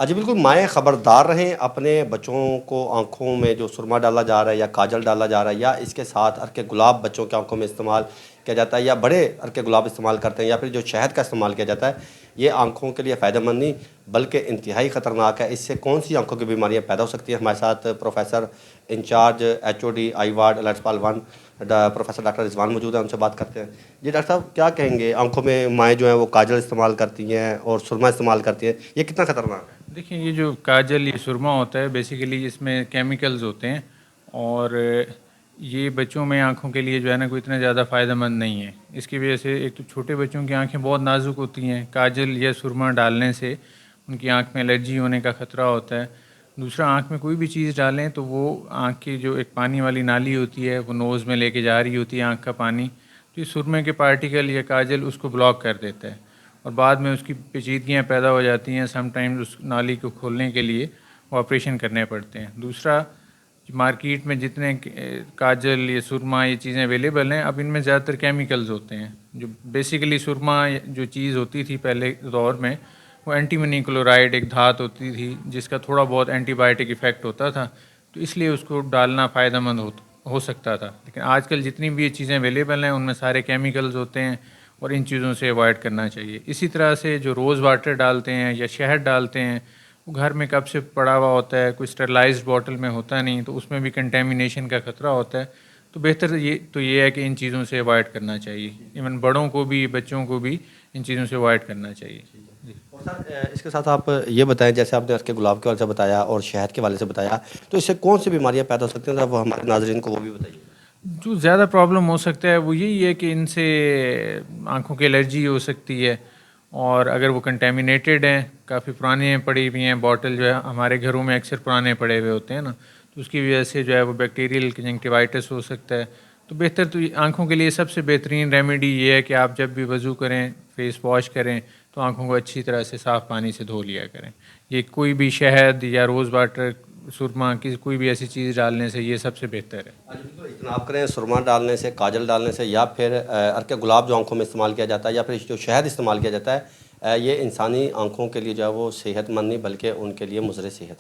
जी बिल्कुल, माएँ खबरदार रहें अपने बच्चों को आँखों में जो सुरमा डाला जा रहा है या काजल डाला जा रहा है या इसके साथ अर्क गुलाब बच्चों की आँखों में इस्तेमाल किया जाता है या बड़े अर्क गुलाब इस्तेमाल करते हैं या फिर जो शहद का इस्तेमाल किया जाता है, ये आँखों के लिए फ़ायदेमंद नहीं बल्कि इंतहाई ख़तरनाक है। इससे कौन-सी आँखों की बीमारियाँ पैदा हो सकती हैं? हमारे साथ प्रोफ़ेसर इंचार्ज एचओडी आई वार्ड लट्सपाल 1 प्रोफ़ेसर डॉक्टर रिज़वान मौजूद हैं, उनसे बात करते हैं। जी डॉक्टर साहब, क्या कहेंगे आँखों में माएँ जो हैं वो काजल इस्तेमाल करती हैं और सुरमा इस्तेमाल करती हैं, ये कितना ख़तरनाक है? देखिए, ये जो काजल ये सुरमा होता है बेसिकली इसमें केमिकल्स होते हैं और ये बच्चों में आँखों के लिए जो है ना कोई इतना ज़्यादा फ़ायदेमंद नहीं है। इसकी वजह से एक तो छोटे बच्चों की आँखें बहुत नाजुक होती हैं, काजल या सुरमा डालने से उनकी आँख में एलर्जी होने का ख़तरा होता है। दूसरा, आँख में कोई भी चीज़ डालें तो वो आँख की जो एक पानी वाली नाली होती है वो नोज़ में लेके जा रही होती है आँख का पानी, तो ये सुरमे के पार्टिकल या काजल उसको ब्लॉक कर देता है और बाद में उसकी पेचीदगियाँ पैदा हो जाती हैं। समटाइम्स उस नाली को खोलने के लिए ऑपरेशन करने पड़ते हैं। दूसरा, मार्केट में जितने काजल ये सुरमा ये चीज़ें अवेलेबल हैं, अब इनमें ज़्यादातर केमिकल्स होते हैं। जो बेसिकली सुरमा जो चीज़ होती थी पहले दौर में, वो एंटीमनी क्लोराइड एक धात होती थी जिसका थोड़ा बहुत एंटीबायोटिक इफ़ेक्ट होता था, तो इसलिए उसको डालना फ़ायदेमंद हो सकता था। लेकिन आजकल जितनी भी ये चीज़ें अवेलेबल हैं उनमें सारे केमिकल्स होते हैं और इन चीज़ों से अवॉइड करना चाहिए। इसी तरह से जो रोज़ वाटर डालते हैं या शहद डालते हैं, वो घर में कब से पड़ा हुआ होता है, कोई स्टरलाइज्ड बॉटल में होता नहीं, तो उसमें भी कंटेमिनेशन का ख़तरा होता है। तो बेहतर ये है कि इन चीज़ों से अवॉइड करना चाहिए। इवन बड़ों को भी, बच्चों को भी इन चीज़ों से अवॉइड करना चाहिए। जी। और सर इसके साथ आप ये बताएं, जैसे आपने अर्क गुलाब के वाले से बताया और शहद के वाले से बताया, तो इससे कौन सी बीमारियां पैदा हो सकती हैं? वो हमारे नाजरीन को वो भी बताइए। जो ज़्यादा प्रॉब्लम हो सकता है वो यही है कि इनसे आँखों की एलर्जी हो सकती है और अगर वो कंटेमिनेटेड हैं, काफ़ी पुरानी पड़ी हुई हैं, बॉटल जो है हमारे घरों में अक्सर पुराने पड़े हुए होते हैं ना, तो उसकी वजह से जो है वो बैक्टीरियल कंजंक्टिवाइटिस हो सकता है। तो बेहतर तो आँखों के लिए सबसे बेहतरीन रेमेडी ये है कि आप जब भी वज़ू करें, फेस वॉश करें, तो आँखों को अच्छी तरह से साफ़ पानी से धो लिया करें। ये कोई भी शहद या रोज़ वाटर, सुरमा की कोई भी ऐसी चीज़ डालने से ये सबसे बेहतर है। अच्छा, बिल्कुल इजतनाब करें सुरमा डालने से, काजल डालने से या फिर अर्क गुलाब जो आंखों में इस्तेमाल किया जाता है या फिर जो शहद इस्तेमाल किया जाता है, ये इंसानी आंखों के लिए जो है वो सेहतमंद नहीं बल्कि उनके लिए मुज़र सेहत है।